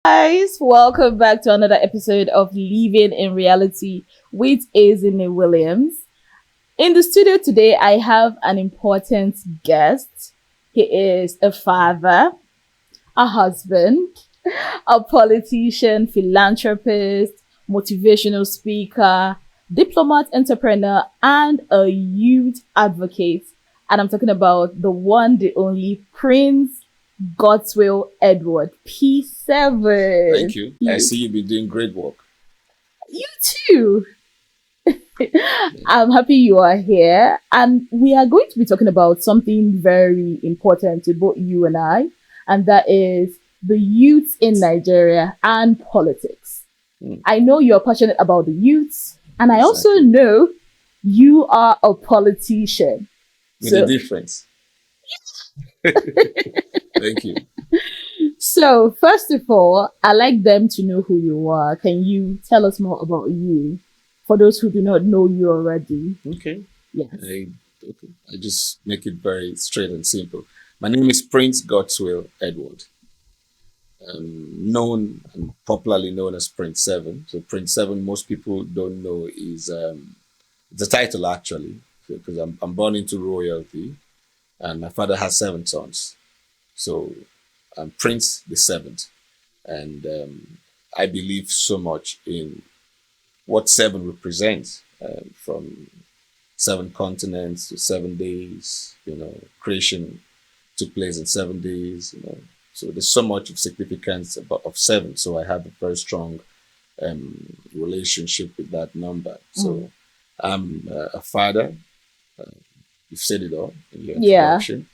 Guys, welcome back to another episode of Living in Reality with Azine Williams. In the studio today, I have an important guest. He is a father, a husband, a politician, philanthropist, motivational speaker, diplomat, entrepreneur, and a youth advocate. And I'm talking about the one, the only Prince Godswill Edward P7. Thank you. I see you've been doing great work. You too. I'm happy you are here. And we are going to be talking about something very important to both you and I, and that is the youth in Nigeria and politics. I know you're passionate about the youth, and I also know you are a politician. With a difference. Thank you. So, first of all, I'd like them to know who you are. Can you tell us more about you for those who do not know you already? Okay. Yes. I just make it very straight and simple. My name is Prince Godswill Edward. Known and popularly known as Prince 7. So Prince 7, most people don't know, is the title actually, because I'm born into royalty and my father has 7 sons. So I'm Prince the 7th. And I believe so much in what 7 represents, from 7 continents to 7 days. Creation took place in 7 days. So there's so much of significance of 7. So I have a very strong relationship with that number. So I'm a father. You've said it all in your introduction.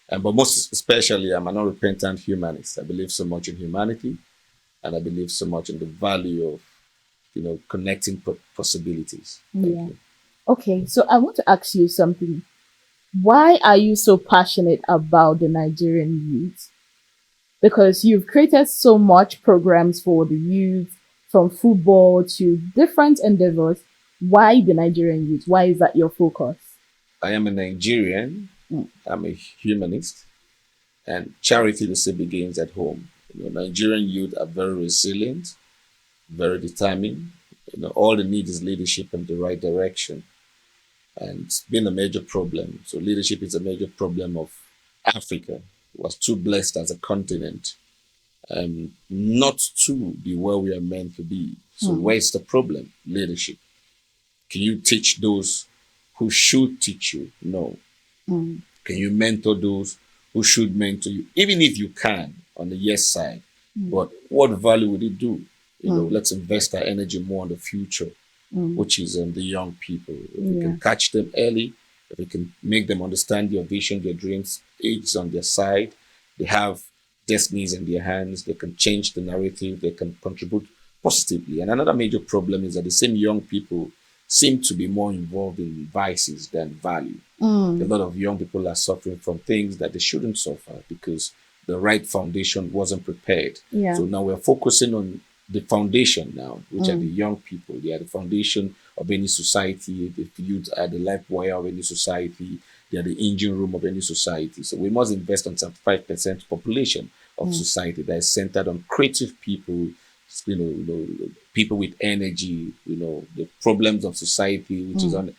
But most especially, I'm an unrepentant humanist. I believe so much in humanity, and I believe so much in the value of, connecting possibilities. Yeah. Okay, so I want to ask you something. Why are you so passionate about the Nigerian youth? Because you've created so much programs for the youth, from football to different endeavors. Why the Nigerian youth? Why is that your focus? I am a Nigerian. I'm a humanist, and charity, they say, begins at home. Nigerian youth are very resilient, very determined. All they need is leadership in the right direction, and it's been a major problem. So leadership is a major problem of Africa. It was too blessed as a continent, not to be where we are meant to be. So where's the problem? Leadership. Can you teach those who should teach you? No. Can you mentor those who should mentor you? Even if you can, on the yes side. But what value would it do? Let's invest our energy more on the future, which is the young people. If we can catch them early, if we can make them understand your vision, your dreams, age on their side, they have destinies in their hands, they can change the narrative, they can contribute positively. And another major problem is that the same young people seem to be more involved in vices than value. A lot of young people are suffering from things that they shouldn't suffer because the right foundation wasn't prepared. Yeah. So now we're focusing on the foundation now, which are the young people. They are the foundation of any society. The youth are the life wire of any society. They are the engine room of any society. So we must invest on 75% population of society that is centered on creative people, people with energy. The problems of society, which is on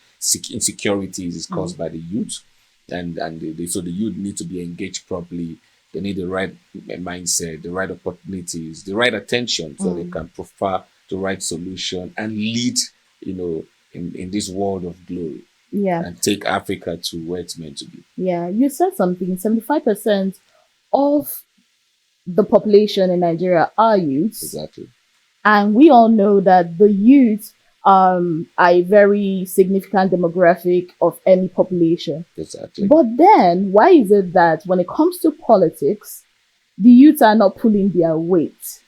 insecurities, is caused by the youth, and so the youth need to be engaged properly. They need the right mindset, the right opportunities, the right attention, so they can prefer the right solution and lead, in this world of glory. Yeah. And take Africa to where it's meant to be. Yeah, you said something. 75% of the population in Nigeria are youths. Exactly. And we all know that the youth are a very significant demographic of any population. Exactly. But then, why is it that when it comes to politics, the youth are not pulling their weight?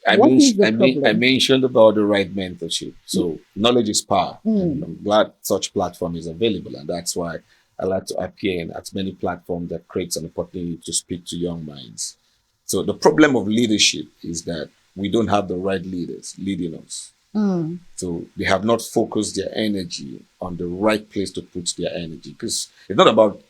I mentioned about the right mentorship. So knowledge is power. And I'm glad such platform is available. And that's why I like to appear in as many platforms that creates an opportunity to speak to young minds. So the problem of leadership is that we don't have the right leaders leading us. So they have not focused their energy on the right place to put their energy. Because it's not about,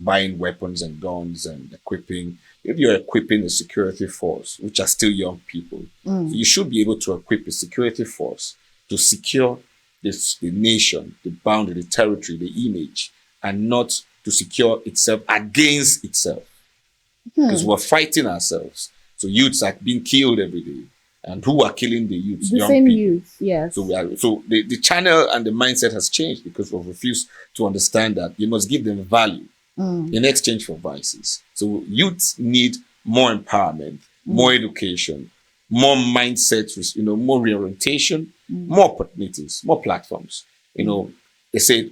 buying weapons and guns and equipping. If you're equipping a security force, which are still young people, so you should be able to equip a security force to secure the nation, the boundary, the territory, the image, and not to secure itself against itself. Because we're fighting ourselves. So youths are being killed every day. And who are killing the youths? The young same people. youth, yes. So the channel and the mindset has changed because we've refused to understand that you must give them value in exchange for vices. So youths need more empowerment, more education, more mindsets, more reorientation, more opportunities, more platforms. They say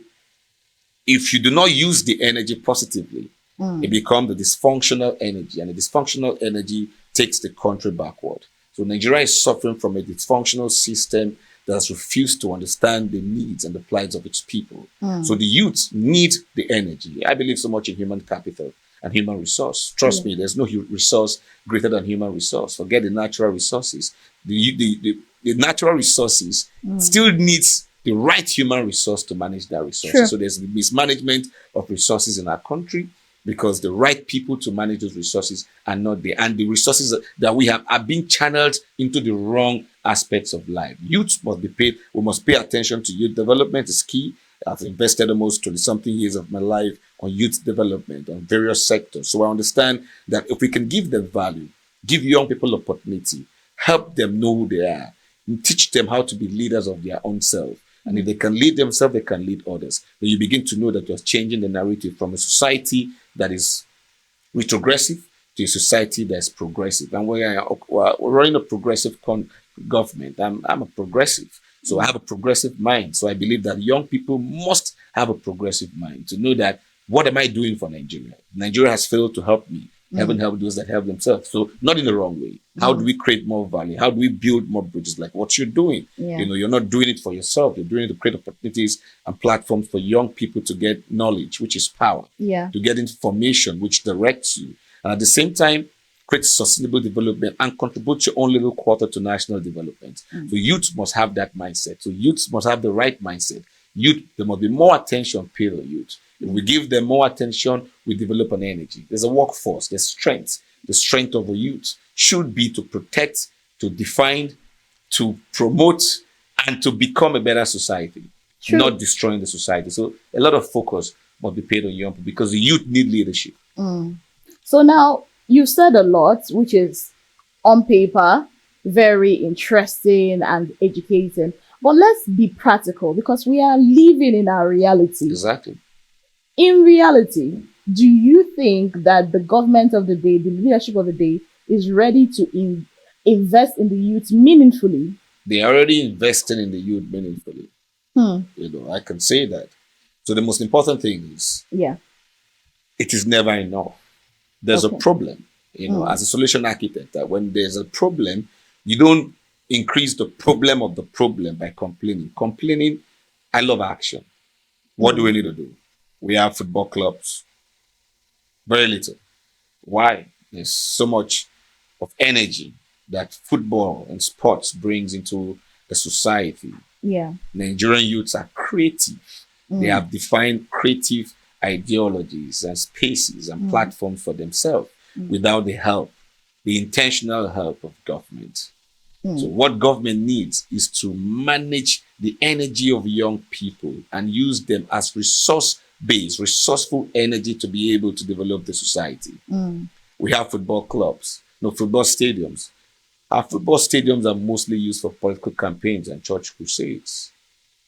if you do not use the energy positively, it becomes the dysfunctional energy, and the dysfunctional energy takes the country backward. So Nigeria is suffering from a dysfunctional system that has refused to understand the needs and the plights of its people. So the youth need the energy. I believe so much in human capital and human resource. Trust me, there's no resource greater than human resource. Forget the natural resources. The natural resources still needs the right human resource to manage that resources. Sure. So there's the mismanagement of resources in our country because the right people to manage those resources are not there. And the resources that we have are being channeled into the wrong aspects of life. Youth must be paid. We must pay attention to youth development is key. I've invested almost 20-something years of my life on youth development on various sectors. So I understand that if we can give them value, give young people opportunity, help them know who they are, and teach them how to be leaders of their own self. And if they can lead themselves, they can lead others. Then you begin to know that you're changing the narrative from a society that is retrogressive to a society that's progressive. And we're running a progressive government. I'm a progressive. So I have a progressive mind. So I believe that young people must have a progressive mind to know that what am I doing for Nigeria? Nigeria has failed to help me. Haven't helped those that help themselves. So not in the wrong way. How do we create more value? How do we build more bridges like what you're doing? Yeah. You're not doing it for yourself. You're doing it to create opportunities and platforms for young people to get knowledge, which is power. Yeah. To get information, which directs you. And at the same time, create sustainable development and contribute your own little quarter to national development. So youth must have that mindset. So youth must have the right mindset. Youth, there must be more attention paid on youth. If we give them more attention, we develop an energy. There's a workforce, there's strength. The strength of the youth should be to protect, to define, to promote, and to become a better society, not destroying the society. So a lot of focus must be paid on young people because the youth need leadership. So now you've said a lot, which is on paper very interesting and educating. But let's be practical because we are living in our reality. Exactly. In reality, do you think that the government of the day, the leadership of the day, is ready to invest in the youth meaningfully? They are already investing in the youth meaningfully. I can say that. So the most important thing is, it is never enough. There's a problem. As a solution architect, that when there's a problem, you don't increase the problem of the problem by complaining. Complaining, I love action. What do we need to do? We have football clubs. Very little. Why? There's so much of energy that football and sports brings into the society. Yeah. Nigerian youths are creative. They have defined creative ideologies and spaces and platforms for themselves without the help, the intentional help of government. So what government needs is to manage the energy of young people and use them as resource-based, resourceful energy to be able to develop the society. We have football clubs, football stadiums. Our football stadiums are mostly used for political campaigns and church crusades.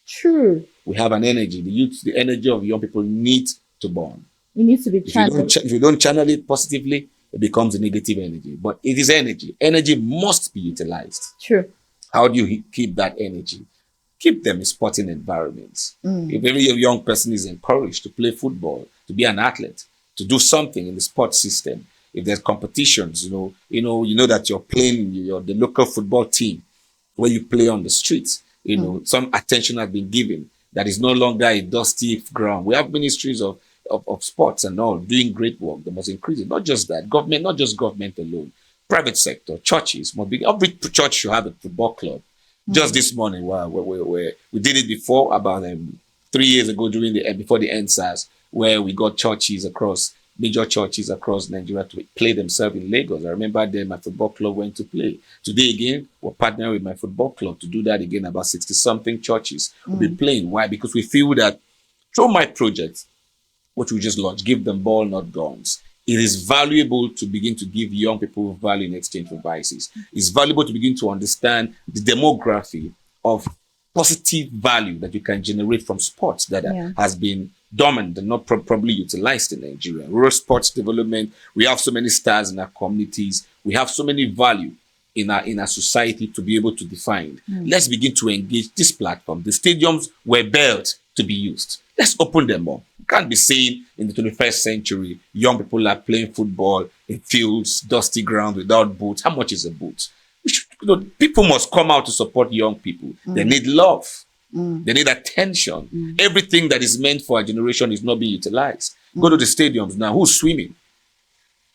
True. We have an energy. The energy of young people needs to burn. It needs to be channeled. If you don't channel it positively, it becomes a negative energy. But it is energy. Energy must be utilized. True. How do you keep that energy? Keep them in sporting environments. If every young person is encouraged to play football, to be an athlete, to do something in the sports system, if there's competitions, you know that you're playing the local football team where you play on the streets, some attention has been given. That is no longer a dusty ground. We have ministries of sports and all doing great work. They must increase it. Not just that. Government, not just government alone. Private sector, churches must be. Every church should have a football club. Just this morning, we did it before, about 3 years ago before the NSAS. where we got major churches across Nigeria to play themselves in Lagos. I remember then my football club went to play. Today again, we're partnering with my football club to do that again. About 60 something churches will be playing. Why? Because we feel that through my project, which we just launched, Give Them Ball, Not Guns. It is valuable to begin to give young people value in exchange for vices. It's valuable to begin to understand the demography of positive value that you can generate from sports that has been dormant and not properly utilized in Nigeria. Rural sports development, we have so many stars in our communities. We have so many value in our society to be able to define. Let's begin to engage this platform. The stadiums were built to be used. Let's open them up. You can't be saying in the 21st century, young people are playing football in fields, dusty ground without boots. How much is a boot? People must come out to support young people. They need love. They need attention. Everything that is meant for a generation is not being utilized. Go to the stadiums now. Who's swimming?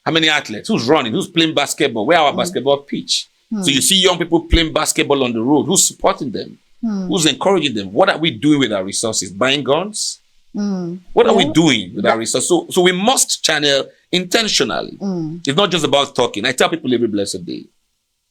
How many athletes? Who's running? Who's playing basketball? Where our basketball pitch? So you see young people playing basketball on the road. Who's supporting them? Who's encouraging them? What are we doing with our resources? Buying guns? What are we doing with our resources? So we must channel intentionally. It's not just about talking. I tell people every blessed day,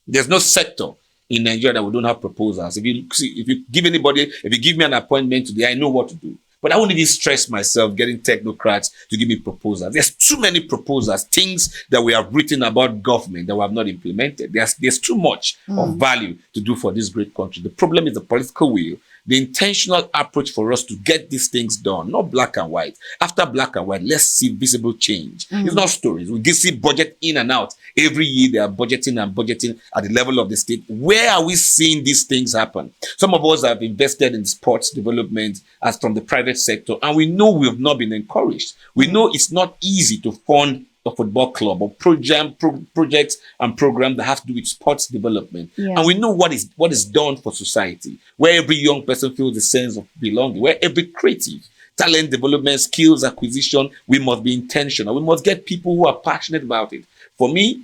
there's no sector in Nigeria that we don't have proposals. If you give me an appointment today, I know what to do. But I won't even stress myself getting technocrats to give me proposals. There's too many proposals, things that we have written about government that we have not implemented. There's too much of value to do for this great country. The problem is the political will, the intentional approach for us to get these things done, not black and white. After black and white, let's see visible change. It's not stories. We see budget in and out. Every year they are budgeting and budgeting at the level of the state. Where are we seeing these things happen? Some of us have invested in sports development as from the private sector, and we know we have not been encouraged. We know it's not easy to fund a football club or projects and programs that have to do with sports development. And we know what is done for society, where every young person feels a sense of belonging, where every creative talent development, skills acquisition, we must be intentional. We must get people who are passionate about it. For me,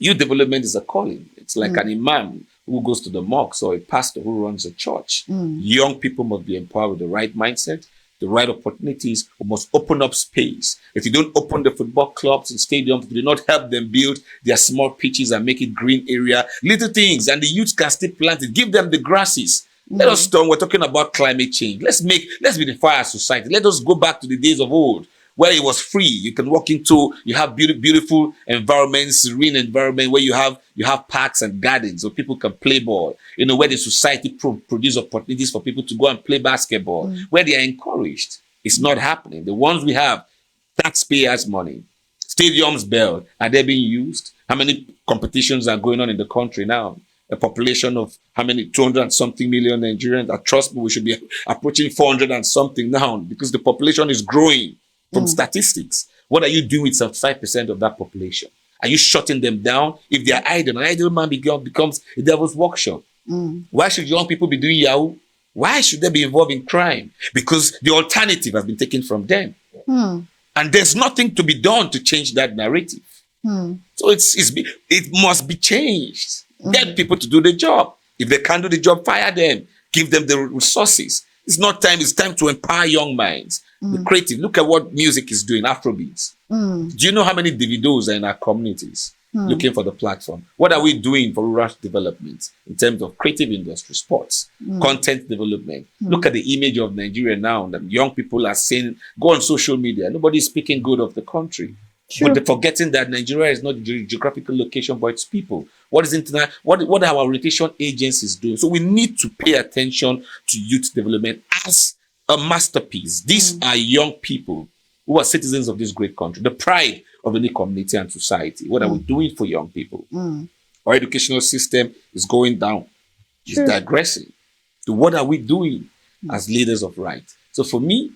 youth development is a calling. It's like an imam who goes to the mosque or a pastor who runs a church. Young people must be empowered with the right mindset, the right opportunities. We must open up space. If you don't open the football clubs and stadiums, if you do not help them build their small pitches and make it green area, little things, and the youth can still plant it, give them the grasses. Let us stop. We're talking about climate change. Let's beautify our society. Let us go back to the days of old, where it was free. You can walk into, you have beautiful environments, serene environment where you have parks and gardens where people can play ball. Where the society produce opportunities for people to go and play basketball, where they are encouraged. It's not happening. The ones we have, taxpayers' money, stadiums built, are they being used? How many competitions are going on in the country now? A population of how many? 200 and something million Nigerians. Trust me, we should be approaching 400 and something now because the population is growing. From statistics, what are you doing with 75% of that population? Are you shutting them down? If they are idle, an idle man becomes a devil's workshop. Why should young people be doing Yahoo? Why should they be involved in crime? Because the alternative has been taken from them. And there's nothing to be done to change that narrative. So it must be changed. Get people to do the job. If they can't do the job, fire them. Give them the resources. It's time to empower young minds. The creative. Look at what music is doing, Afrobeats. Do you know how many Davidos are in our communities looking for the platform? What are we doing for rural development in terms of creative industry, sports, content development? Look at the image of Nigeria now that young people are saying, go on social media. Nobody's speaking good of the country. But they're forgetting that Nigeria is not a geographical location, but it's people. What are our rotation agencies doing? So we need to pay attention to youth development as a masterpiece. These are young people who are citizens of this great country, the pride of any community and society. What are we doing for young people? Our educational system is going down. It's digressing. So what are we doing as leaders of right? So for me,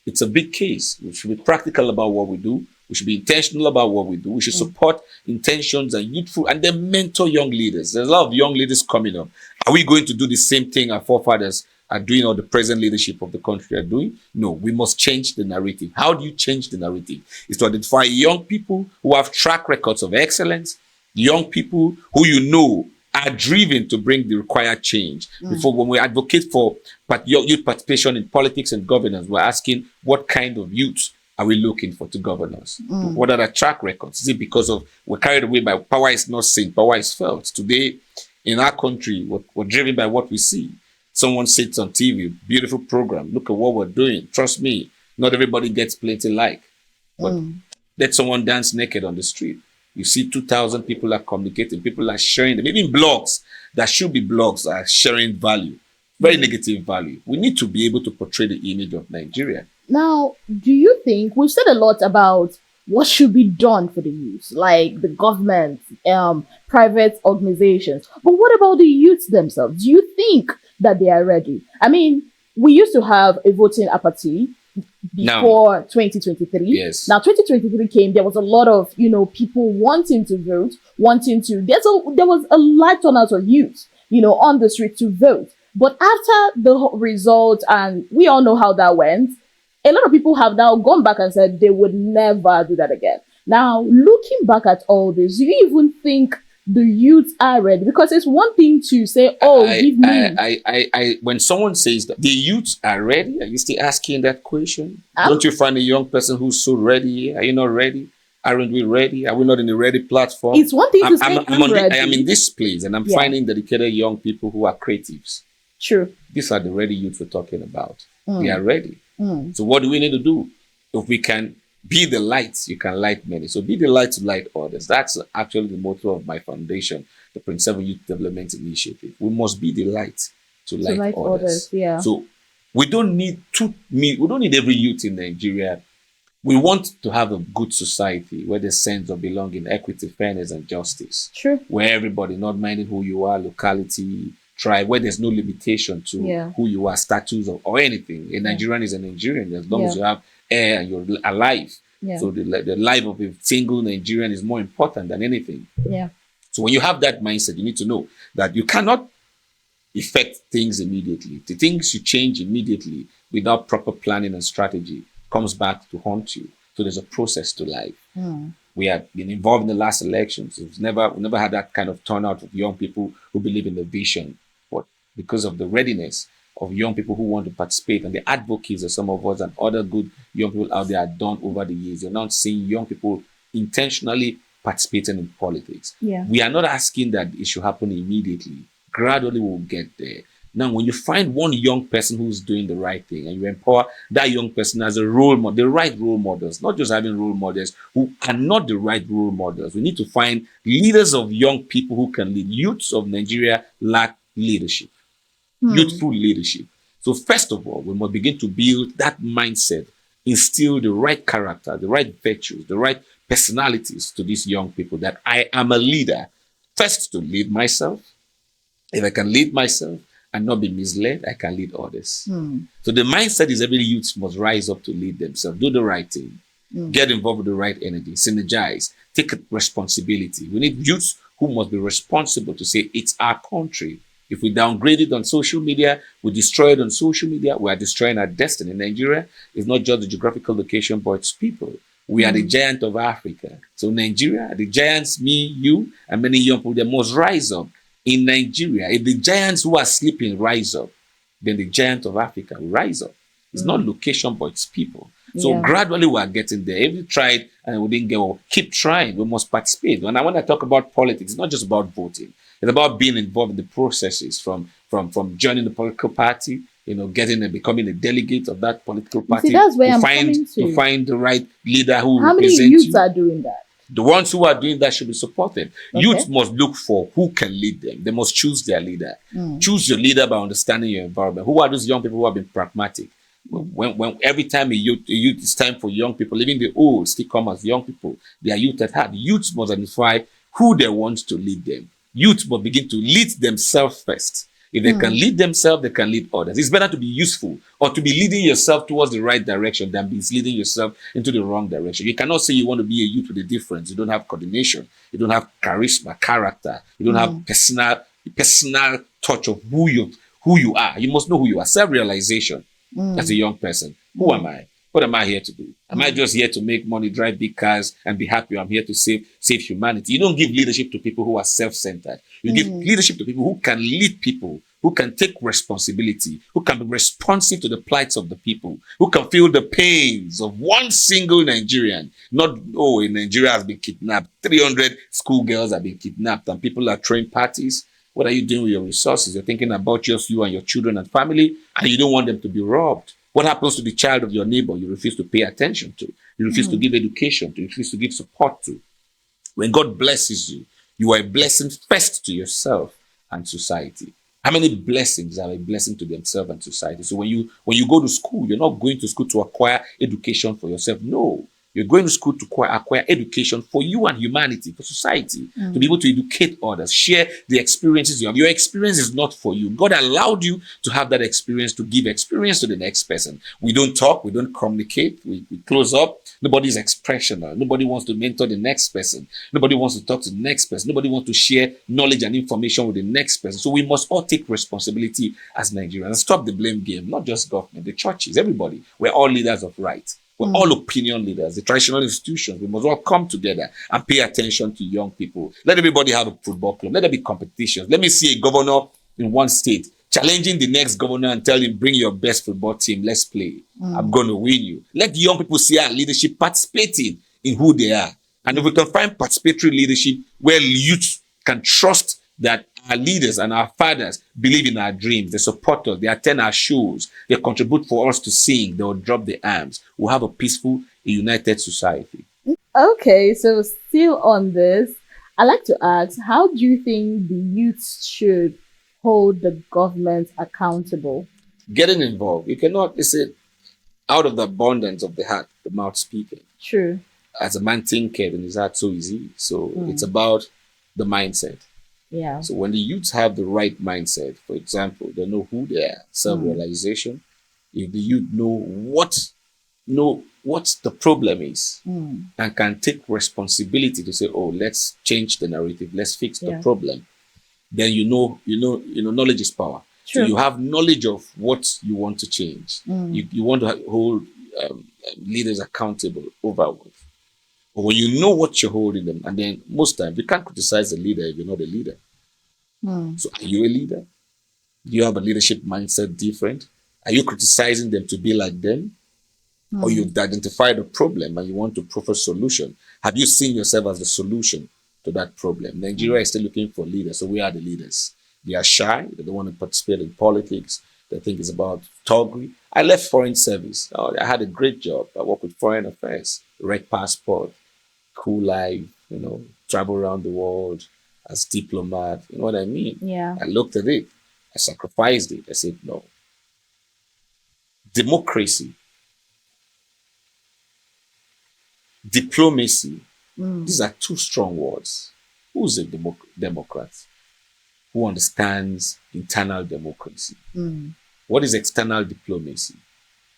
it's a big case. We should be practical about what we do. We should be intentional about what we do. We should support intentions and youthful, and then mentor young leaders. There's a lot of young leaders coming up. Are we going to do the same thing our forefathers are doing or the present leadership of the country are doing? No, we must change the narrative. How do you change the narrative? It's to identify young people who have track records of excellence, young people who are driven to bring the required change. Before, when we advocate for youth participation in politics and governance, we're asking what kind of youth are we looking for to govern us? What are the track records? Is it because of we're carried away by power is not seen, power is felt? Today, in our country, we're driven by what we see. Someone sits on TV, beautiful program. Look at what we're doing. Trust me, not everybody gets plenty like. But let someone dance naked on the street. You see 2,000 people are communicating. People are sharing them. Even blogs that should be blogs are sharing value. Very negative value. We need to be able to portray the image of Nigeria. Now, do you think we've said a lot about what should be done for the youth, like the government, private organizations, but what about the youth themselves? Do you think that they are ready? I mean, we used to have a voting apathy before 2023. Yes. Now 2023 came, there was a lot of, people wanting to vote, there was a large turnout of youth, on the street to vote. But after the result, and we all know how that went, a lot of people have now gone back and said they would never do that again. Now, looking back at all this, do you even think the youth are ready? Because it's one thing to say, give me. When someone says that the youth are ready, are you still asking that question? Don't you find a young person who's so ready? Are you not ready? Aren't we ready? Are we not in the ready platform? It's one thing to say I'm ready. I am in this place and I'm finding dedicated young people who are creatives. True. These are the ready youth we're talking about. They are ready. So what do we need to do? If we can be the light, you can light many. So be the light to light others. That's actually the motto of my foundation, the Prince 7 Youth Development Initiative. We must be the light to light others. Yeah. So we don't need every youth in Nigeria. We want to have a good society where there's sense of belonging, equity, fairness, and justice. True. Where everybody, not minding who you are, locality, tribe, where there's no limitation to who you are, status or anything. A Nigerian is a Nigerian as long as you have air and you're alive. Yeah. So the life of a single Nigerian is more important than anything. Yeah. So when you have that mindset, you need to know that you cannot effect things immediately. The things you change immediately without proper planning and strategy comes back to haunt you. So there's a process to life. We have been involved in the last elections. We've never had that kind of turnout of young people who believe in the vision, but because of the readiness of young people who want to participate and the advocates of some of us and other good young people out there are done over the years. You're not seeing young people intentionally participating in politics. Yeah. We are not asking that it should happen immediately. Gradually we'll get there. Now, when you find one young person who's doing the right thing and you empower that young person as a role model, the right role models, not just having role models who are not the right role models. We need to find leaders of young people who can lead. Youths of Nigeria lack leadership, youthful leadership. So first of all, we must begin to build that mindset, instill the right character, the right virtues, the right personalities to these young people that I am a leader. First, to lead myself. If I can lead myself and not be misled, I can lead others. So the mindset is every youth must rise up to lead themselves, do the right thing, get involved with the right energy, synergize, take responsibility. We need youths who must be responsible to say, it's our country. If we downgrade it on social media, we destroy it on social media, we are destroying our destiny. Nigeria is not just the geographical location, but it's people. We are the giant of Africa. So Nigeria, the giants, me, you, and many young people, they must rise up. In Nigeria, if the giants who are sleeping rise up, then the giant of Africa will rise up. It's not location, but it's people. So gradually we are getting there. If we tried and we didn't get well, keep trying. We must participate. When I talk about politics, it's not just about voting. It's about being involved in the processes from joining the political party, getting and becoming a delegate of that political party. See, that's where I'm coming to find the right leader who How represents many youths you. are doing that? The ones who are doing that should be supported. Okay. Youth must look for who can lead them. They must choose their leader. Choose your leader by understanding your environment. Who are those young people who have been pragmatic? When every time a youth, it's time for young people, even the old still come as young people. They are youth at heart. Youth must identify who they want to lead them. Youth must begin to lead themselves first. If they can lead themselves, they can lead others. It's better to be useful or to be leading yourself towards the right direction than be leading yourself into the wrong direction. You cannot say you want to be a youth with a difference. You don't have coordination. You don't have charisma, character. You don't have personal touch of who you are. You must know who you are. Self-realization as a young person. Who am I? What am I here to do? Am I just here to make money, drive big cars, and be happy? I'm here to save humanity. You don't give leadership to people who are self-centered. You give leadership to people who can lead people who can take responsibility, who can be responsive to the plights of the people, who can feel the pains of one single Nigerian. Not, oh, in Nigeria has been kidnapped. 300 schoolgirls have been kidnapped and people are throwing parties. What are you doing with your resources? You're thinking about just you and your children and family, and you don't want them to be robbed. What happens to the child of your neighbor you refuse to pay attention to? You refuse to give education to, you refuse to give support to. When God blesses you, you are a blessing first to yourself and society. How many blessings are a blessing to themselves and society? So when you go to school, you're not going to school to acquire education for yourself. No. You're going to school to acquire education for you and humanity, for society, to be able to educate others, share the experiences you have. Your experience is not for you. God allowed you to have that experience, to give experience to the next person. We don't talk, we don't communicate, we close up. Nobody's expressional. Nobody wants to mentor the next person. Nobody wants to talk to the next person. Nobody wants to share knowledge and information with the next person. So we must all take responsibility as Nigerians. Stop the blame game, not just government, the churches, everybody. We're all leaders of right. We're all opinion leaders, the traditional institutions. We must all come together and pay attention to young people. Let everybody have a football club. Let there be competitions. Let me see a governor in one state challenging the next governor and tell him, bring your best football team. Let's play. I'm going to win you. Let young people see our leadership participating in who they are. And if we can find participatory leadership where youth can trust that our leaders and our fathers believe in our dreams, they support us, they attend our shows, they contribute for us to sing, they will drop their arms. We'll have a peaceful, united society. Okay, so still on this, I'd like to ask, how do you think the youth should hold the government accountable? Getting involved. You cannot, it's out of the abundance of the heart, the mouth speaking. True. As a man thinketh in his heart, so is he. So it's about the mindset. Yeah. So when the youths have the right mindset, for example, they know who they are, self-realization. If the youth know what the problem is and can take responsibility to say, oh, let's change the narrative, let's fix the problem, then you know, knowledge is power. True. So you have knowledge of what you want to change. You want to hold leaders accountable over what. But when you know what you're holding them, and then most times you can't criticize a leader if you're not a leader. So are you a leader? Do you have a leadership mindset different? Are you criticizing them to be like them? Or you've identified a problem and you want to proffer solution? Have you seen yourself as the solution to that problem? Nigeria is still looking for leaders, so we are the leaders. They are shy, they don't want to participate in politics, they think it's about toggery. I left foreign service. I had a great job. I worked with foreign affairs, red passport, cool life, travel around the world as diplomat. You know what I mean? Yeah. I looked at it. I sacrificed it. I said, no. Democracy, diplomacy, these are two strong words. Who's a Democrat? Who understands internal democracy? What is external diplomacy?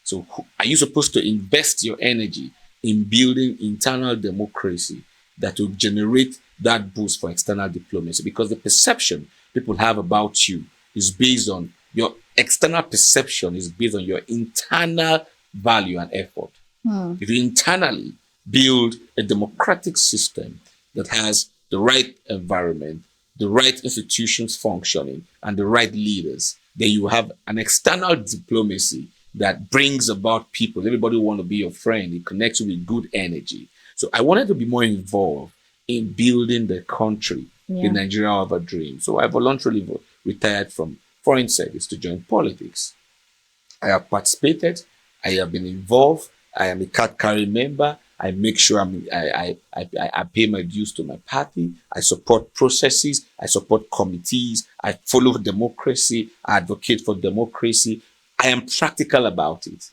So are you supposed to invest your energy in building internal democracy that will generate that boost for external diplomacy? Because the perception people have about you is based on your external perception, is based on your internal value and effort. If you internally build a democratic system that has the right environment, the right institutions functioning, and the right leaders, then you have an external diplomacy that brings about people. Everybody want to be your friend. It connects you with good energy. So I wanted to be more involved in building the country, the Nigeria of our dream. So I voluntarily retired from foreign service to join politics. I have participated. I have been involved. I am a card carrying member. I make sure I pay my dues to my party. I support processes. I support committees. I follow democracy. I advocate for democracy. I am practical about it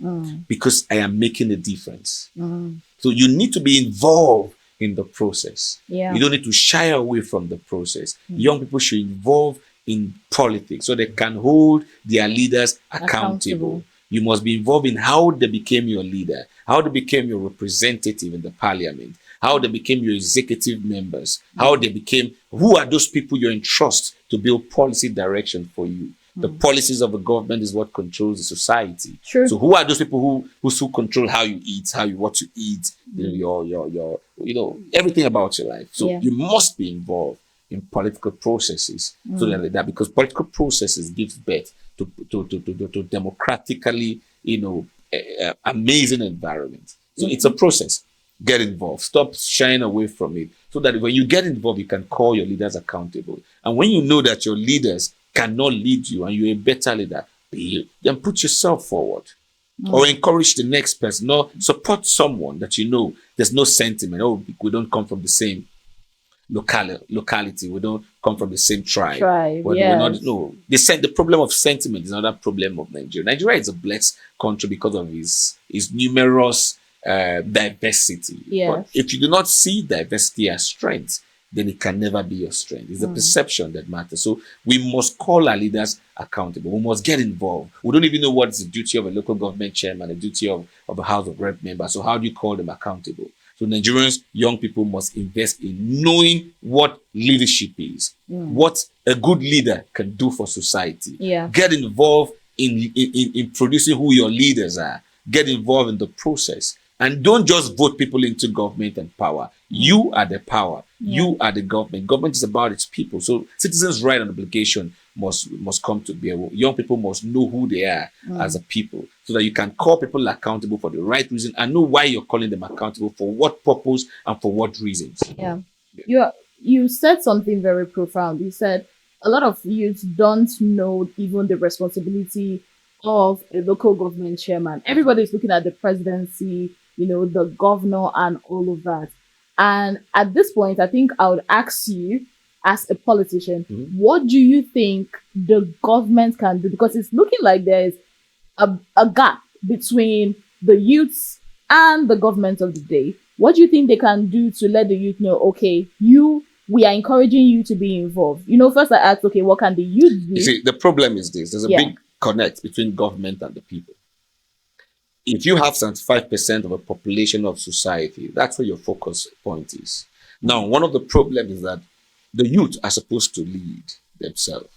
because I am making a difference. So you need to be involved in the process. Yeah. You don't need to shy away from the process. Young people should involve in politics so they can hold their leaders accountable. You must be involved in how they became your leader, how they became your representative in the parliament, how they became your executive members, how they became, who are those people you're in trust to build policy direction for you. The policies of the government is what controls the society. True. So who are those people who control how you eat, what to eat, your everything about your life. So you must be involved in political processes, so that because political processes gives birth to democratically, amazing environment. So it's a process. Get involved. Stop shying away from it, so that when you get involved, you can call your leaders accountable. And when you know that your leaders cannot lead you and you're a better leader, then put yourself forward. Or encourage the next person, or support someone that you know there's no sentiment. Oh, we don't come from the same locality. We don't come from the same tribe. But we're not. No, the problem of sentiment is another problem of Nigeria. Nigeria is a blessed country because of its numerous diversity. But if you do not see diversity as strength, then it can never be your strength. It's the perception that matters. So we must call our leaders accountable. We must get involved. We don't even know what is the duty of a local government chairman, the duty of a House of Rep member. So how do you call them accountable? So Nigerians, young people must invest in knowing what leadership is, what a good leader can do for society. Get involved in producing who your leaders are. Get involved in the process. And don't just vote people into government and power. You are the power. You are the government. Government is about its people. So citizens' right and obligation must come to bear. Young people must know who they are as a people, so that you can call people accountable for the right reason and know why you're calling them accountable, for what purpose and for what reasons. You said something very profound. You said a lot of youths don't know even the responsibility of a local government chairman. Everybody's looking at the presidency, the governor and all of that. And at this point, I think I would ask you, as a politician, what do you think the government can do? Because it's looking like there's a gap between the youths and the government of the day. What do you think they can do to let the youth know, okay, we are encouraging you to be involved? First I asked, okay, what can the youth do? You see, the problem is this. There's a big connect between government and the people. If you have 75% of a population of society, that's where your focus point is. Now, one of the problems is that the youth are supposed to lead themselves.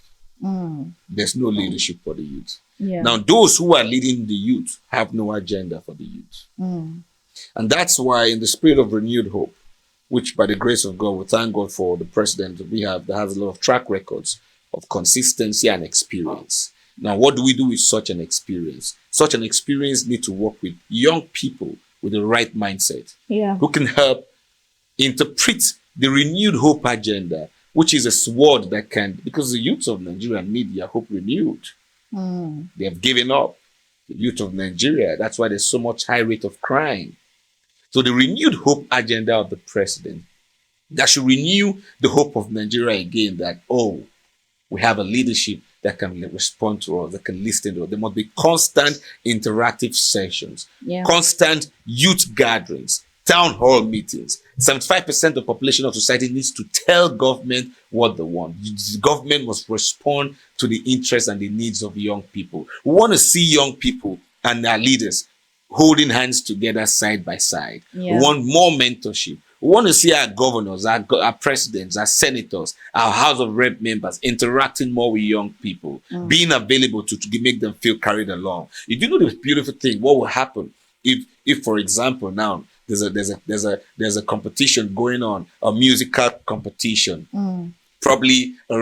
There's no leadership for the youth. Now, those who are leading the youth have no agenda for the youth. And that's why, in the spirit of renewed hope, which by the grace of God, we thank God for the president we have that has a lot of track records of consistency and experience. Now, what do we do with such an experience? Such an experience needs to work with young people with the right mindset, who can help interpret the renewed hope agenda, which is a sword that can, because the youth of Nigeria need their hope renewed. They have given up. The youth of Nigeria, that's why there's so much high rate of crime. So the renewed hope agenda of the president, that should renew the hope of Nigeria again, that, we have a leadership that can respond to us, that can listen to us. There must be constant interactive sessions, constant youth gatherings, town hall meetings. 75% of the population of society needs to tell government what they want. The government must respond to the interests and the needs of young people. We want to see young people and their leaders holding hands together side by side. We want more mentorship. We want to see our governors, our presidents, our senators, our House of Rep members interacting more with young people, being available to make them feel carried along. You do know the beautiful thing. What will happen if, for example, now there's a competition going on, a musical competition, probably a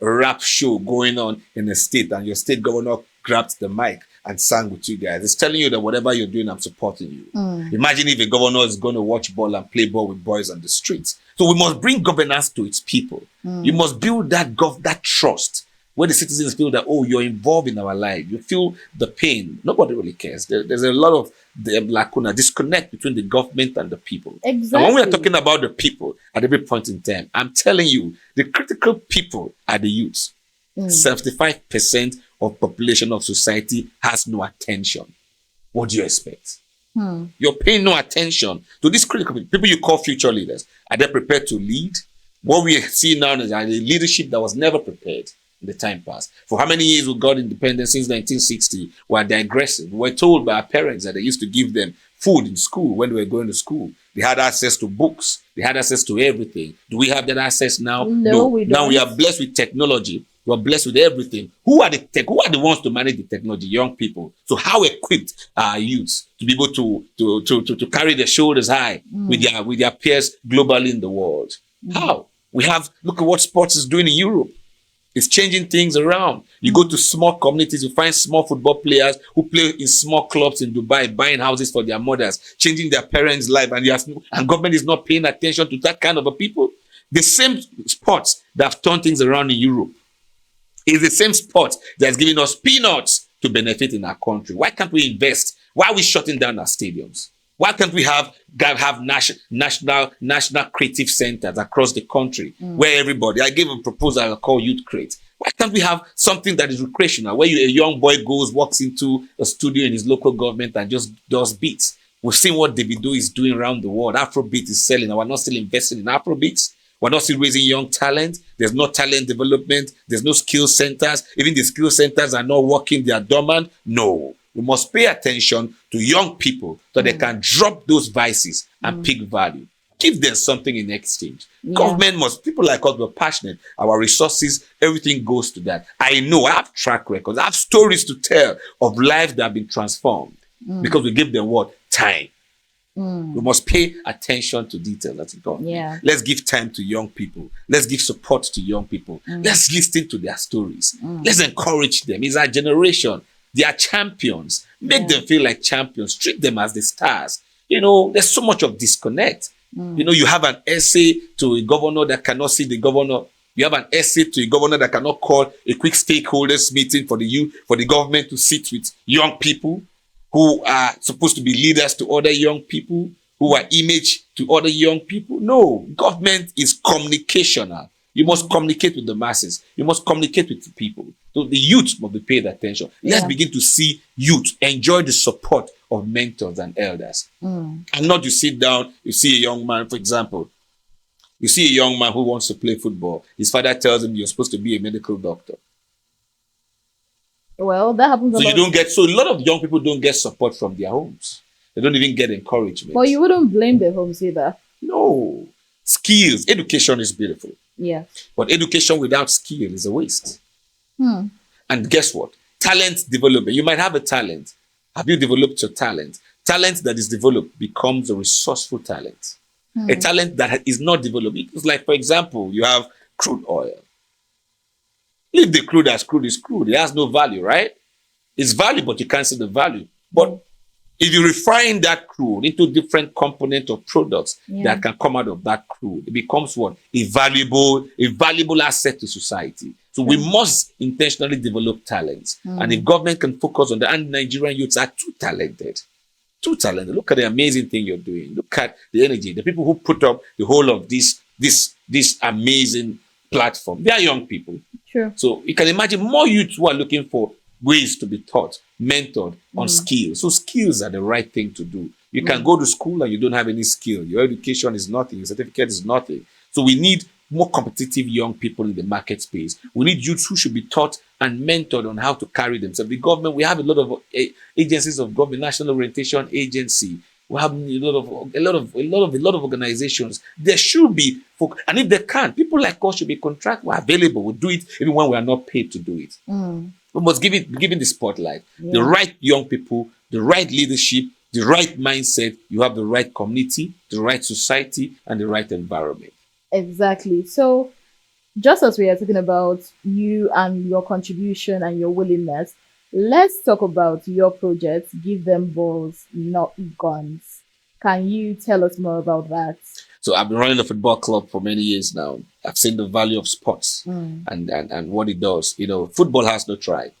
rap show going on in the state, and your state governor grabbed the mic and sang with you guys. It's telling you that whatever you're doing, I'm supporting you. Imagine if a governor is going to watch ball and play ball with boys on the streets. So we must bring governance to its people. You must build that trust, where the citizens feel that, you're involved in our life. You feel the pain. Nobody really cares. There's a lot of lacuna, disconnect between the government and the people. Exactly. And when we are talking about the people at every point in time, I'm telling you, the critical people are the youths. 75% of population of society has no attention. What do you expect? You're paying no attention to these critical people you call future leaders. Are they prepared to lead? What we see now is a leadership that was never prepared in the time past. For how many years we got independence since 1960? We're digressing. We were told by our parents that they used to give them food in school when they were going to school. They had access to books. They had access to everything. Do we have that access now? No, we don't. Now we are blessed with technology. We are blessed with everything. Who are the ones to manage the technology? Young people. So how equipped are youths to be able to carry their shoulders high with their peers globally in the world? How? Look at what sports is doing in Europe. It's changing things around. You go to small communities, you find small football players who play in small clubs in Dubai, buying houses for their mothers, changing their parents' life, and government is not paying attention to that kind of a people. The same sports that have turned things around in Europe is the same sport that's giving us peanuts to benefit in our country. Why can't we invest? Why are we shutting down our stadiums? Why can't we have national creative centers across the country where everybody, I gave a proposal called Youth Create. Why can't we have something that is recreational, where a young boy walks into a studio in his local government and just does beats? We've seen what Davido is doing around the world. Afrobeat is selling, and we're not still investing in Afrobeats. We're not still raising young talent. There's no talent development. There's no skill centers. Even the skill centers are not working. They are dormant. No. We must pay attention to young people so they can drop those vices and pick value. Give them something in exchange. Government people like us, we're passionate. Our resources, everything goes to that. I know, I have track records. I have stories to tell of lives that have been transformed because we give them what? Time. We must pay attention to detail. That's important. Yeah. Let's give time to young people. Let's give support to young people. Let's listen to their stories. Let's encourage them. It's our generation. They are champions. Make them feel like champions. Treat them as the stars. There's so much of disconnect. You have an essay to a governor that cannot see the governor. You have an essay to a governor that cannot call a quick stakeholders meeting for the government to sit with young people who are supposed to be leaders to other young people, who are image to other young people. No, government is communicational. You must communicate with the masses. You must communicate with the people. So the youth must be paid attention. Let's begin to see youth enjoy the support of mentors and elders. And not you sit down, you see a young man, for example, you see a young man who wants to play football. His father tells him you're supposed to be a medical doctor. Well, that happens a lot. So a lot of young people don't get support from their homes. They don't even get encouragement. Well, you wouldn't blame the homes either. No. Skills. Education is beautiful. Yeah. But education without skill is a waste. And guess what? Talent development. You might have a talent. Have you developed your talent? Talent that is developed becomes a resourceful talent. A talent that is not developed. It's like, for example, you have crude oil. If the crude as crude is crude, it has no value, right? It's value, but you can't see the value. But if you refine that crude into different components or products that can come out of that crude, it becomes what? A valuable asset to society. So we must intentionally develop talents. And if government can focus on that, and Nigerian youths are too talented. Too talented. Look at the amazing thing you're doing. Look at the energy. The people who put up the whole of this amazing platform. They are young people. Sure. So you can imagine more youths who are looking for ways to be taught, mentored on skills. So skills are the right thing to do. You can go to school and you don't have any skill. Your education is nothing. Your certificate is nothing. So we need more competitive young people in the market space. We need youths who should be taught and mentored on how to carry themselves. The government, we have a lot of agencies of government, National Orientation Agency. We have a lot of organizations. There should be, and if they can't, people like us should be contractual, available. We'll do it even when we are not paid to do it. We must give it the spotlight. The right young people, the right leadership, the right mindset. You have the right community, the right society, and the right environment. Exactly. So, just as we are talking about you and your contribution and your willingness, let's talk about your project, Give Them Balls, Not Guns. Can you tell us more about that? So I've been running a football club for many years now. I've seen the value of sports and what it does. Football has no tribe,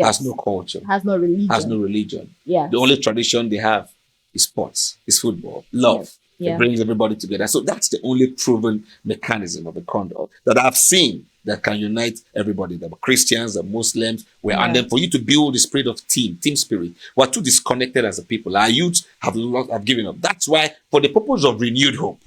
has no culture, has no religion. Yeah. The only tradition they have is sports, is football, love. It brings everybody together. So that's the only proven mechanism of the conduct that I've seen that can unite everybody, the Christians, the Muslims, and then for you to build the spirit of team spirit. We're too disconnected as a people. Our youth have given up. That's why, for the purpose of renewed hope,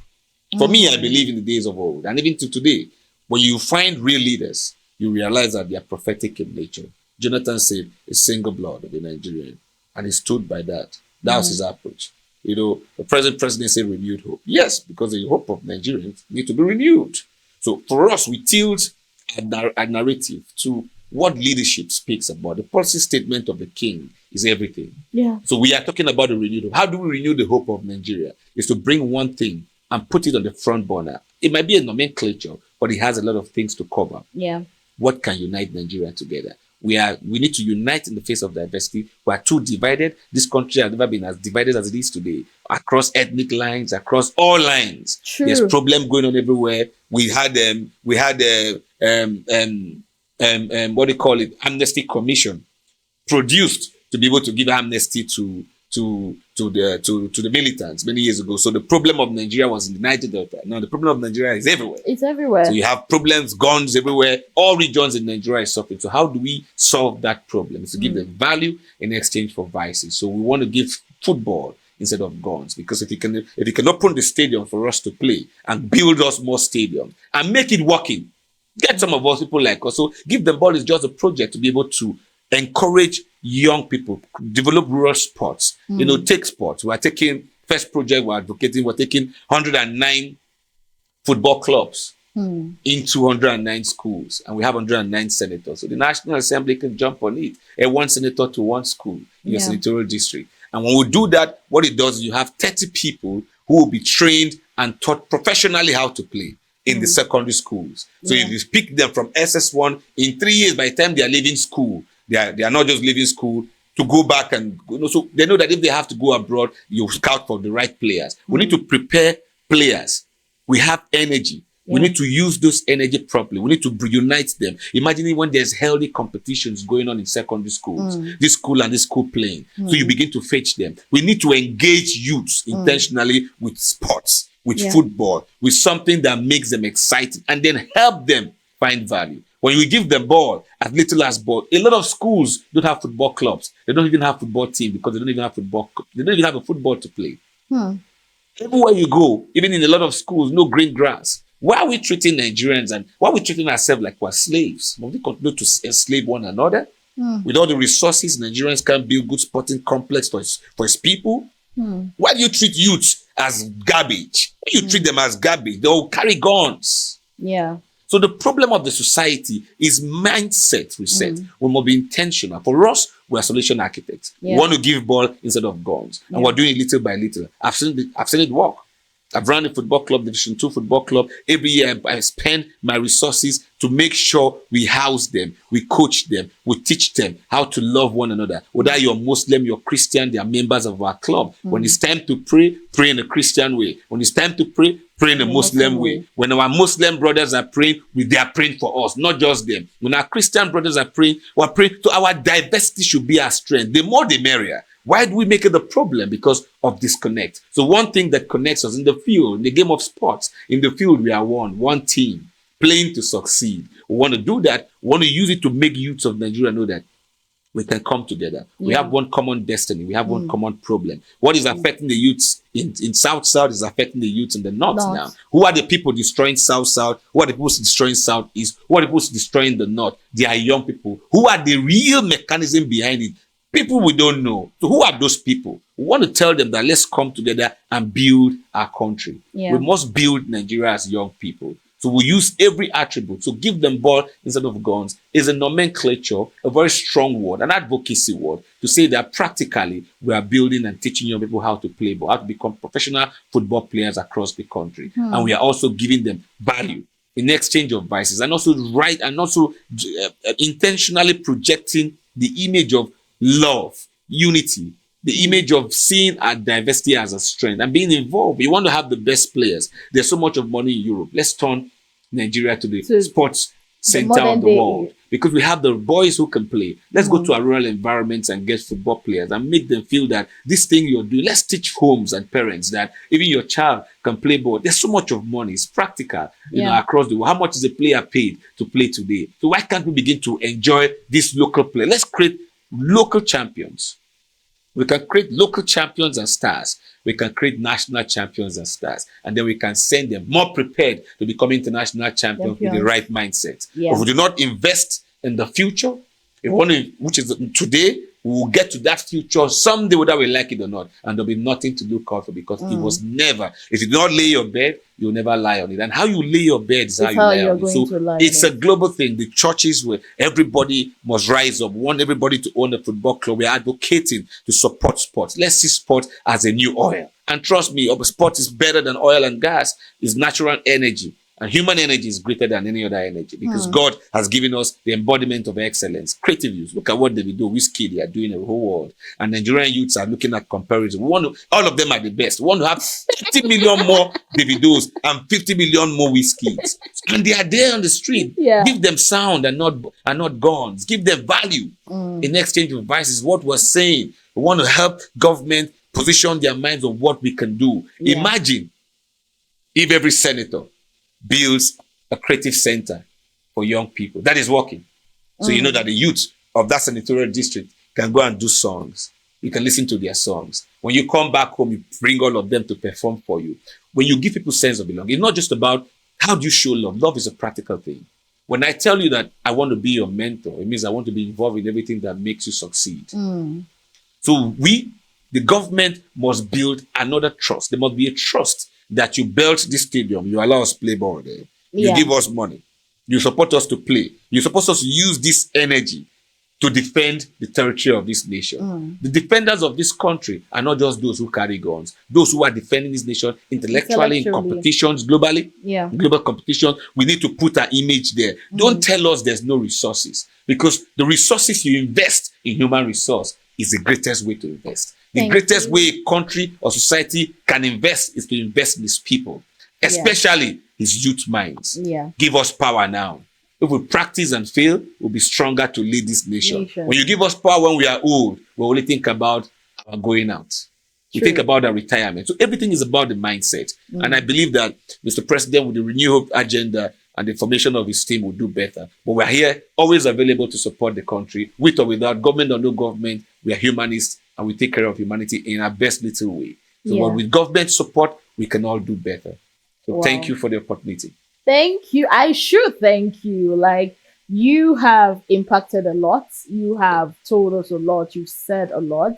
for me, I believe in the days of old, and even to today, when you find real leaders, you realize that they are prophetic in nature. Jonathan said, a single blood of a Nigerian, and he stood by that. That was his approach. The present president said renewed hope. Yes, because the hope of Nigerians need to be renewed. So for us, we tilt a narrative to what leadership speaks about. The policy statement of the king is everything. Yeah. So we are talking about the renewed hope. How do we renew the hope of Nigeria? Is to bring one thing and put it on the front burner. It might be a nomenclature, but it has a lot of things to cover. Yeah. What can unite Nigeria together? We need to unite in the face of diversity. We are too divided. This country has never been as divided as it is today, across ethnic lines, across all lines. True. There's problem going on everywhere. We had what do you call it? Amnesty Commission produced to be able to give amnesty to the militants many years ago. So the problem of Nigeria was in the Niger Delta. Now the problem of Nigeria is everywhere. It's everywhere. So you have problems, guns everywhere. All regions in Nigeria is suffering. So how do we solve that problem? It's to give them value in exchange for vices. So we want to give football instead of guns, because if you can open the stadium for us to play and build us more stadiums and make it working, get some of us people like us. So give them ball is just a project to be able to encourage young people, develop rural sports, take sports. We're taking first project, we're advocating, we're taking 109 football clubs in 209 schools, and we have 109 senators. So the National Assembly can jump on it, and one senator to one school in your senatorial district. And when we do that, what it does is you have 30 people who will be trained and taught professionally how to play in the secondary schools. So if you pick them from SS1, in 3 years, by the time they are leaving school, they are not just leaving school to go back and, so they know that if they have to go abroad, you scout for the right players. We need to prepare players. We have energy. We need to use those energy properly. We need to reunite them. Imagine when there's healthy competitions going on in secondary schools, this school and this school playing. So you begin to fetch them. We need to engage youths intentionally with sports, with football, with something that makes them excited, and then help them find value. When you give them ball, as little as ball, a lot of schools don't have football clubs. They don't even have football team because they don't even have football. They don't even have a football to play. Everywhere you go, even in a lot of schools, no green grass. Why are we treating Nigerians and why are we treating ourselves like we're slaves? Will we continue to enslave one another? With all the resources, Nigerians can't build good sporting complex for its people. Why do you treat youths as garbage? Why do you treat them as garbage? They all carry guns. Yeah. So the problem of the society is mindset reset. We must be intentional. For us, we are solution architects. We want to give ball instead of guns. And we're doing it little by little. I've seen it work. I've run a football club, Division 2 football club. Every year I spend my resources to make sure we house them, we coach them, we teach them how to love one another. Whether you're Muslim, you're Christian, they are members of our club. When it's time to pray, pray in a Christian way. When it's time to pray, pray in a Muslim way. When our Muslim brothers are praying, they are praying for us, not just them. When our Christian brothers are praying, we're praying. So our diversity should be our strength. The more, the merrier. Why do we make it a problem? Because of disconnect. So one thing that connects us in the field, in the game of sports, in the field, we are one team, playing to succeed. We want to do that. We want to use it to make youths of Nigeria know that we can come together. We have one common destiny. We have one common problem. What is affecting the youths in South-South is affecting the youths in the North now. Who are the people destroying South-South? Who are the people destroying South-East? Who are the people destroying the North? They are young people. Who are the real mechanism behind it? People we don't know. So who are those people? We want to tell them that let's come together and build our country. We must build Nigeria as young people. So we use every attribute. So give them ball instead of guns is a nomenclature, a very strong word, an advocacy word to say that practically we are building and teaching young people how to play ball, how to become professional football players across the country. And we are also giving them value in exchange of vices, and also intentionally projecting the image of love, unity, the image of seeing our diversity as a strength and being involved. We want to have the best players. There's so much of money in Europe. Let's turn Nigeria to the sports center of the world, because we have the boys who can play. Let's go to our rural environments and get football players and make them feel that this thing you're doing, let's teach homes and parents that even your child can play ball. There's so much of money. It's practical, you know, across the world. How much is a player paid to play today? So why can't we begin to enjoy this local play? Let's create local champions. We can create local champions and stars. We can create national champions and stars. And then we can send them more prepared to become international champions with the right mindset. If we do not invest in the future, which is today, we will get to that future someday, whether we like it or not, and there'll be nothing to look out for, because it was never. If you do not lay your bed, you'll never lie on it. And how you lay your bed is how you lie on it. So it's a global thing. The churches where everybody must rise up. We want everybody to own a football club. We're advocating to support sports. Let's see sport as a new oil. And trust me, sport is better than oil and gas. It's natural energy. And human energy is greater than any other energy, because God has given us the embodiment of excellence. Creative youth. Look at what Davido, Whiskey, they are doing in the whole world. And Nigerian youths are looking at comparison. All of them are the best. We want to have 50 million more Davidos and 50 million more Whiskeys. And they are there on the street. Yeah. Give them sound and not guns. Give them value in exchange of vices. What we're saying. We want to help government position their minds on what we can do. Yeah. Imagine if every senator builds a creative center for young people that is working. So you know that the youth of that senatorial district can go and do songs. You can listen to their songs. When you come back home, you bring all of them to perform for you. When you give people sense of belonging, it's not just about how do you show love. Love is a practical thing. When I tell you that I want to be your mentor, it means I want to be involved in everything that makes you succeed. So the government must build another trust. There must be a trust that you built this stadium, you allow us to play ball there. You give us money. You support us to play. You're supposed to use this energy to defend the territory of this nation. The defenders of this country are not just those who carry guns. Those who are defending this nation intellectually in competitions globally. Global competitions. We need to put our image there. Don't tell us there's no resources, because the resources you invest in human resource is the greatest way to invest. The greatest way a country or society can invest is to invest in its people, especially his youth minds. Give us power now. If we practice and fail, we'll be stronger to lead this nation. When you give us power when we are old, we only think about our going out. We think about our retirement. So everything is about the mindset. And I believe that Mr. President, with the Renew Hope agenda and the formation of his team, will do better. But we're here, always available to support the country, with or without, government or no government. We are humanists, and we take care of humanity in our best little way. So with government support, we can all do better. So thank you for the opportunity. Thank you. I should thank you. Like, you have impacted a lot. You have told us a lot. You've said a lot.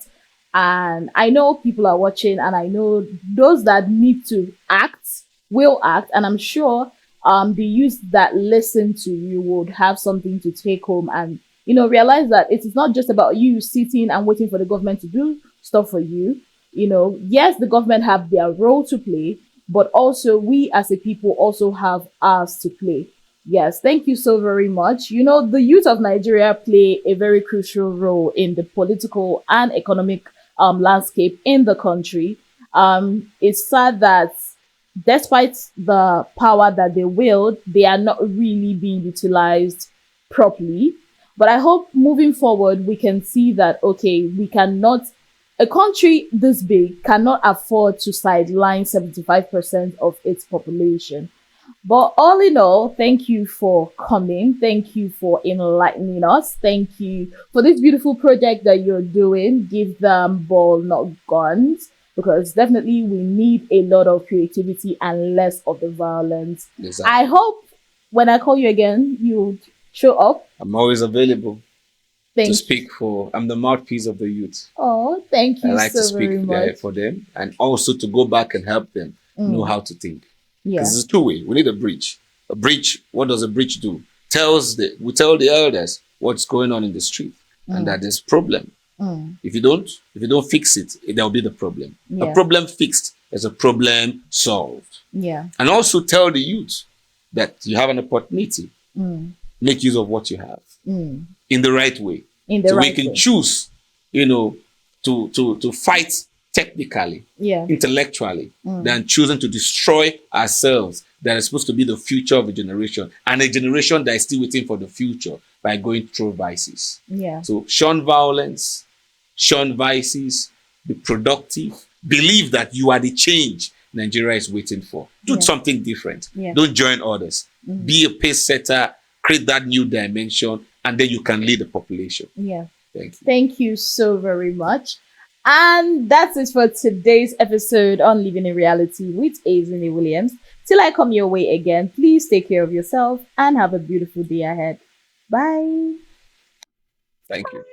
And I know people are watching, and I know those that need to act will act. And I'm sure the youth that listen to you would have something to take home and, realize that it is not just about you sitting and waiting for the government to do stuff for you. Yes, the government have their role to play, but also we as a people also have ours to play. Yes, thank you so very much. The youth of Nigeria play a very crucial role in the political and economic landscape in the country. It's sad that despite the power that they wield, they are not really being utilized properly. But I hope moving forward, we can see that, okay, a country this big cannot afford to sideline 75% of its population. But all in all, thank you for coming. Thank you for enlightening us. Thank you for this beautiful project that you're doing. Give them ball, not guns, because definitely we need a lot of creativity and less of the violence. Exactly. I hope when I call you again, you show up. I'm always available to speak I'm the mouthpiece of the youth. Oh, thank you. I like to speak for them, and also to go back and help them know how to think. Because it's two-way. We need a bridge. A bridge, what does a bridge do? We tell the elders what's going on in the street and that there's problem. If you don't fix it, there'll be the problem. A problem fixed is a problem solved. And also tell the youth that you have an opportunity. Make use of what you have in the right way. So we can choose, to fight technically, intellectually, than choosing to destroy ourselves that is supposed to be the future of a generation, and a generation that is still waiting for the future by going through vices. So shun violence, shun vices, be productive, believe that you are the change Nigeria is waiting for. Do something different. Don't join others. Be a pace setter, create that new dimension, and then you can lead the population. Thank you. Thank you so very much. And that's it for today's episode on Living in Reality with Azini Williams. Till I come your way again, please take care of yourself and have a beautiful day ahead. Bye. Thank you.